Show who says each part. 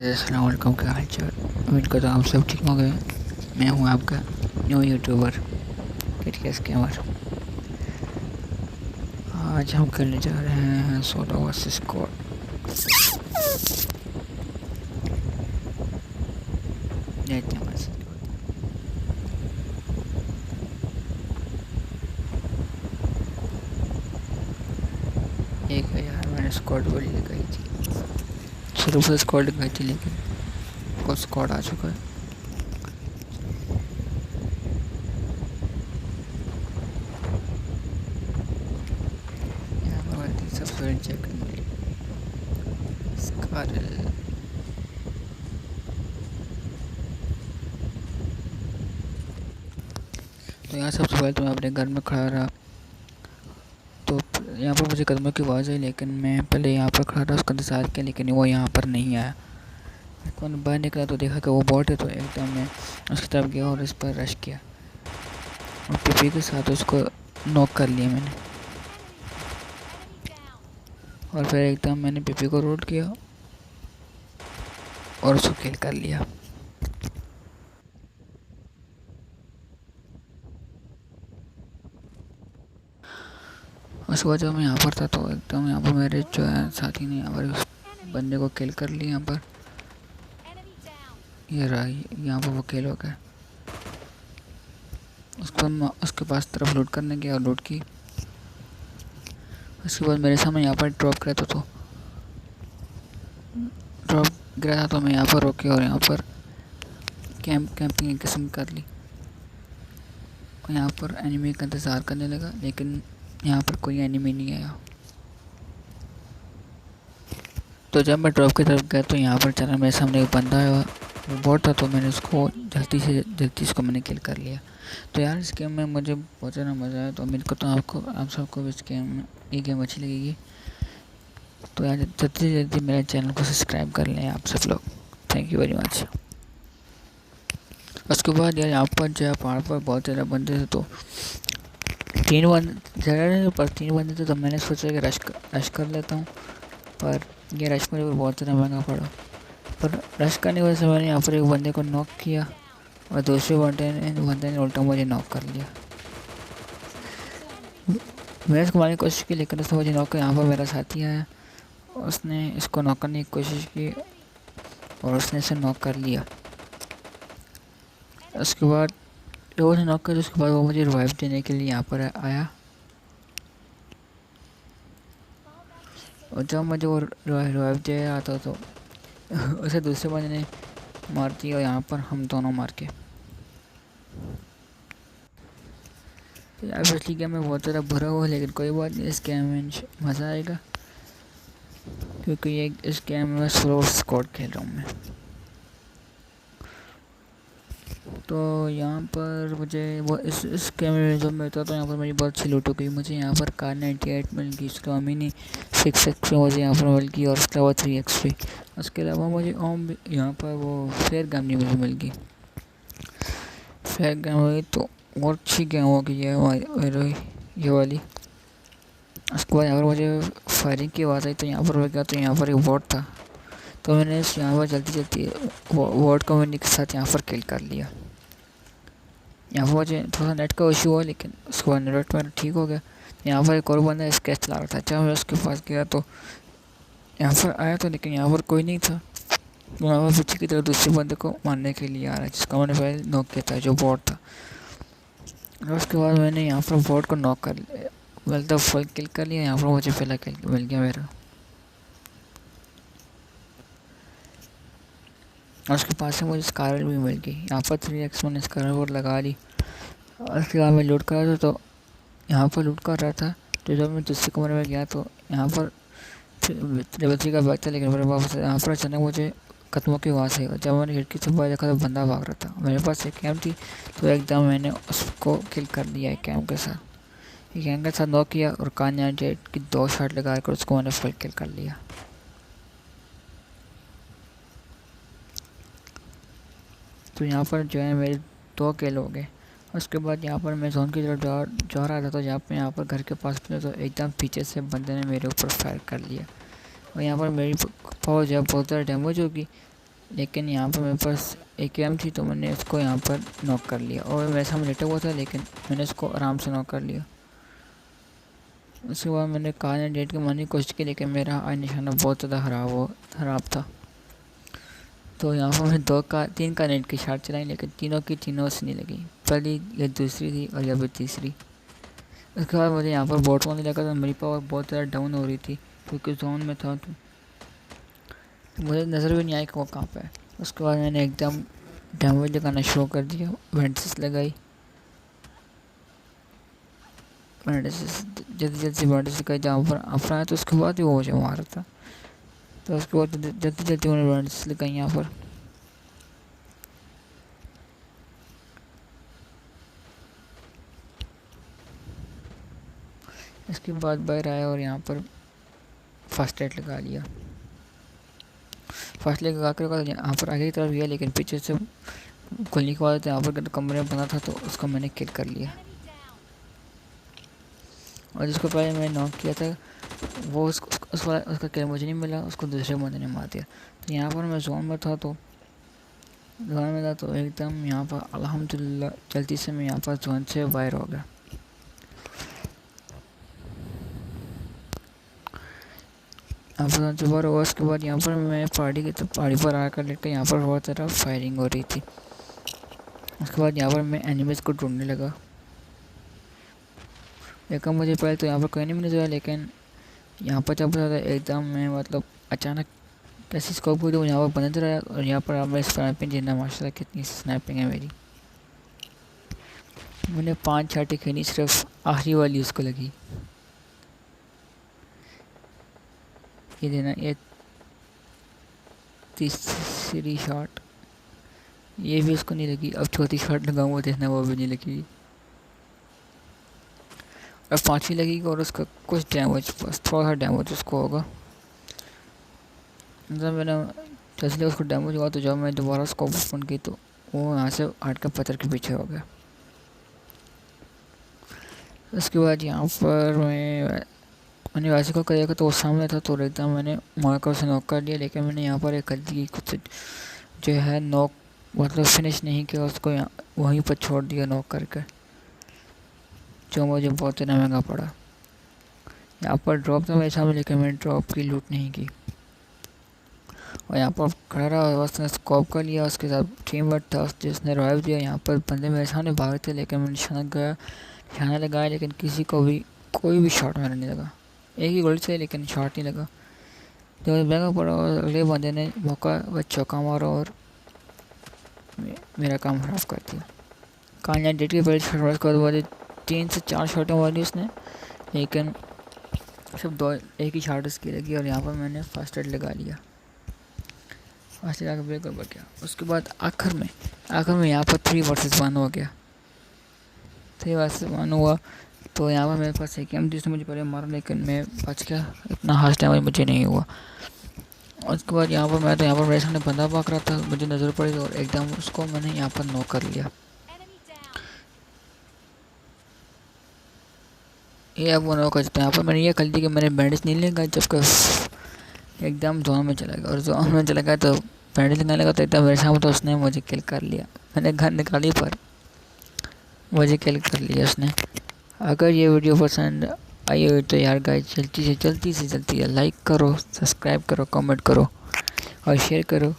Speaker 1: अस्सलाम वालेकुम, क्या हाल चाल। उम्मीद करता हूँ आप सब ठीक होंगे। मैं हूँ आपका न्यू यूट्यूबर KTS गेमर। आज हम खेलने जा रहे हैं सोलो वर्सेस स्क्वाड। देखते हैं हमारे साथ क्या होता है। एक है यार, मैंने स्क्वाड वाली लगाई थी, शुरू से स्क्वाड लगाई थी, लेकिन वो स्क्वाड आ चुका है। यहाँ पर आती सबसे चेक करने स्कारल। तो यहाँ सबसे पहले तो मैं अपने घर में खड़ा रहा, तो यहाँ पर मुझे कदमों की आवाज़ आई, लेकिन मैं पहले यहाँ पर खड़ा रहा, उसका इंतज़ार किया, लेकिन वो यहाँ पर नहीं आया। कौन बाहर निकला तो देखा कि वो बॉट है, तो एकदम मैं उसकी तरफ गया और इस पर रश किया और पीपी के साथ उसको नॉक कर लिया मैंने। और फिर एकदम मैंने पीपी को रोल किया और उसको किल कर लिया। उसके बाद जब मैं यहाँ पर था तो एकदम यहाँ पर मेरे जो है साथी ने यहाँ पर उस बंदे को किल कर लिया। यहाँ पर ये रहा, यहाँ पर वो किल हो गया। उसके पास तरफ लूट करने गया और लूट की। उसके बाद मेरे सामने यहाँ पर ड्रॉप गिरा था, तो ड्रॉप गिरा था तो मैं यहाँ पर रोके और यहाँ पर कैंपिंग एक किस्म कर ली और यहाँ पर एनिमी का इंतज़ार करने लगा, लेकिन यहाँ पर कोई एनिमी नहीं आया। तो जब मैं ड्रॉप की तरफ गया तो यहाँ पर चला मेरे सामने एक बंदा है, वो बॉट था, तो मैंने उसको जल्दी इसको मैंने किल कर लिया। तो यार इस गेम में मुझे बहुत ज़्यादा मज़ा आया, तो उम्मीद करता हूँ आप सबको भी इस गेम में ये गेम अच्छी लगेगी। तो यार जल्दी से जल्दी मेरे चैनल को सब्सक्राइब कर लें आप सब लोग। Thank you very much. उसके बाद यार यहाँ पर जो है पहाड़ पर बहुत ज़्यादा बंदे थे, तो तीन बंदे ज़्यादा नहीं पर 3 बंदे थे, तो मैंने सोचा कि रश कर लेता हूँ, पर ये रश मुझे बहुत ज़्यादा महंगा पड़ा। पर रश करने की वजह से मैंने यहाँ पर एक बंदे को नॉक किया और दूसरे बंदे ने उल्टा मुझे नॉक कर लिया। मैंने इसको मारने की कोशिश की, लेकिन उसने मुझे नॉक कर। यहाँ पर मेरा साथी आया, उसने इसको नॉक करने की कोशिश की और उसने इसे नॉक कर लिया। उसके बाद जब उसने नॉक कर, उसके बाद वो मुझे रिवाइव देने के लिए यहाँ पर आया, और जब मुझे वो रिवाइव दे रहा था तो उसे दूसरे बंदे ने मार दिया और यहाँ पर हम दोनों मार के। तो यार पिछली गेम में बहुत ज़्यादा बुरा हुआ, लेकिन कोई बात नहीं, इस गेम में मज़ा आएगा, क्योंकि ये इस गेम में सोलो स्क्वाड खेल रहा हूँ मैं। तो यहाँ पर मुझे वो इस गेम में जब मैं था तो यहाँ पर मेरी बहुत अच्छी लूट हो गई। मुझे यहाँ पर कार 98 मिल गई, उसके बाद मिनी 6x मुझे यहाँ पर मिल गई, और उसके अलावा 3x। उसके अलावा मुझे ओम यहाँ पर वो फेयर गन नहीं मुझे मिल गई। फेयर गन हुई तो बहुत अच्छी गेम हो गई है ये वाली। उसके बाद यहाँ पर मुझे फायरिंग की आवाज़ आई, तो यहाँ पर हो गया, तो यहाँ पर एक बॉट था, तो मैंने यहाँ पर जल्दी बॉट को मैंने के साथ यहाँ पर किल कर लिया। यहाँ पर मुझे थोड़ा नेट का इशू हुआ, लेकिन उसके बाद नेट मेरा ठीक हो गया। यहाँ पर एक और बंदा स्केच चला रहा था, जब मैं उसके पास गया तो यहाँ पर आया तो, लेकिन यहाँ पर कोई नहीं था। तो यहाँ पर पीछे की तरफ दूसरे बंदे को मारने के लिए आ रहा है, जिसका मैंने पहले नॉक किया था, जो बॉट था। और उसके बाद मैंने यहाँ पर बॉट को नॉक कर लिया, मतलब फुल किल कर लिया। यहाँ पर मुझे पहला किल मिल गया मेरा। और उसके पास से मुझे स्कारल भी मिल गई। यहाँ पर 3x मैंने स्कारल और लगा ली। और उसके बाद मैं लूट कर रहा था, तो यहाँ पर लूट कर रहा था, तो जब मैं दूसरे कमरे में गया तो यहाँ पर लेवल 3 का बैग था, लेकिन मेरे पास यहाँ पर अचानक मुझे कदमों की आवाज़ आई। जब मैंने खिड़की से बाहर देखा तो बंदा भाग रहा था। मेरे पास एक कैम थी, तो एकदम मैंने उसको किल कर दिया एक कैम के साथ। एक कैम के साथ नॉक किया और कान 98 की 2 शॉट लगा कर उसको मैंने फुल किल कर लिया। तो यहाँ पर जो है मेरे 2 किल हो गए। उसके बाद यहाँ पर मैं जोन की तरफ जा रहा था, तो जहाँ पे यहाँ पर घर के पास पहुँचा तो एकदम पीछे से बंदे ने मेरे ऊपर फायर कर लिया, और यहाँ पर मेरी पावर जो है बहुत ज़्यादा डैमेज होगी। लेकिन यहाँ पर मेरे पास AKM थी तो मैंने उसको यहाँ पर नॉक कर लिया और वैसा हम लेटा हुआ था लेकिन मैंने उसको आराम से नॉक कर लिया। उसके बाद मैंने कार 98 की मारने की कोशिश की लेकिन मेरा आई निशाना बहुत ज़्यादा ख़राब था। तो यहाँ पर मैं 3 कार 98 की शॉट चलाई लेकिन तीनों की तीनों से नहीं लगी। पहली या दूसरी थी और या फिर तीसरी। उसके बाद मुझे यहाँ पर बॉट होने लगा तो मेरी पावर बहुत ज़्यादा डाउन हो रही थी क्योंकि जोन में था तो मुझे नज़र भी नहीं आई कि वो कहाँ पे है। उसके बाद मैंने एकदम डैमेज लगाना शुरू कर दिया, वेंटिस लगाई, जल्दी से वेंटिस लगाई जहाँ पर अफरा है तो उसके बाद ही वो मुझे मारा था। तो उसके बाद जल्दी मैंने वेंटिस लगाई यहाँ पर। इसके बाद बाहर आया और यहाँ पर फर्स्ट एड लगा लिया। फर्स्ट एड लगा कर यहाँ पर आगे की तरफ गया लेकिन पीछे से गोली के बाद यहाँ पर कमरे में बना था तो उसको मैंने किल कर लिया। और जिसको पहले मैंने नॉक किया था वो उसका किल मुझे नहीं मिला, उसको दूसरे बंदे ने मार दिया। तो यहाँ पर मैं जोन में था तो एकदम यहाँ पर अल्हम्दुलिल्लाह जल्दी से मैं यहाँ पर जोन से बाहर हो गया। यहाँ पर जो बार हुआ उसके बाद यहाँ पर मैं पहाड़ी पर आकर लेकर यहाँ पर बहुत ज़्यादा फायरिंग हो रही थी। उसके बाद यहाँ पर मैं एनिमीज़ को ढूंढने लगा लेकिन मुझे पहले तो यहाँ पर कोई नहीं मिला लेकिन यहाँ पर जब एकदम मैं मतलब अचानक कैसी स्कोप हुई तो यहाँ पर बंद रहा और यहाँ पर आप मैं स्नैपिंग जितना माशाल्लाह कितनी स्नैपिंग है मेरी। मैंने 5 छाटे खेली सिर्फ आखिरी वाली उसको लगी। ये देना ये तीसरी शॉट ये भी उसको नहीं लगी। अब चौथी शॉट लगाऊंगा देखना वो भी नहीं लगी। अब 5वीं लगेगी और उसका कुछ डैमेज बस थोड़ा सा डैमेज उसको होगा। जब मैंने जैसे उसको डैमेज हुआ तो जब मैं दोबारा स्कोप ओपन की तो वो यहाँ से हट कर पत्थर के पीछे हो गया। उसके बाद यहाँ पर मैंने वैसे को करेगा तो वो सामने था तो एकदम मैंने मारकर उसे नॉक कर दिया लेकिन मैंने यहाँ पर एक गलती की कुछ जो है नॉक मतलब फिनिश नहीं किया, उसको वहीं पर छोड़ दिया नॉक करके जो मुझे बहुत ज़्यादा महंगा पड़ा। यहाँ पर ड्रॉप था मेरे सामने लेकिन मैंने ड्रॉप की लूट नहीं की और यहाँ पर खड़ा रहा उसने स्कोप कर लिया। उसके साथ टीम वर्क था जिसने रिवाइव दिया। यहाँ पर बंदे मेरे सामने भाग थे लेकिन मैंने निशाना लगाया लेकिन किसी को भी कोई भी शॉट मेरा नहीं लगा। एक ही गोली से लेकिन शॉट नहीं लगा तो महंगा पड़ा और अगले बंदे ने मौका चौका मारा और मेरा काम खराब कर दिया। कान्या डेट की पहले शॉट कर वाले 3 से 4 शॉटें मारी उसने लेकिन सब एक ही शॉट उसकी लगी और यहाँ पर मैंने फर्स्ट एड लगा लिया। फर्स्ट एड ब्रेक कर गया। उसके बाद आखिर में यहाँ पर 3 वर्सेस 1 हो गया। 3 वर्सेस 1 हुआ तो यहाँ पर मेरे पास AKM जिसने मुझे पहले मारा लेकिन मैं बच गया, इतना हार्श डैमेज मुझे नहीं हुआ। उसके बाद यहाँ पर मेरे सामने बंदा भाग रहा था, मुझे नज़र पड़ी और एकदम उसको मैंने यहाँ पर नॉक कर लिया। ये अब वो नॉक कर सकते हैं। यहाँ पर मैंने ये गलती कि मैंने बैंडेज नहीं लेगा जब एकदम जोन में चला गया और जोन में चला गया तो बैंडेज लगाने लगा तो एकदम मेरे सामने तो उसने मुझे किल कर लिया। मैंने गन निकाली पर मुझे किल कर लिया उसने। अगर ये वीडियो पसंद आई हो तो यार गाइस जल्दी से लाइक करो, सब्सक्राइब करो, कमेंट करो और शेयर करो।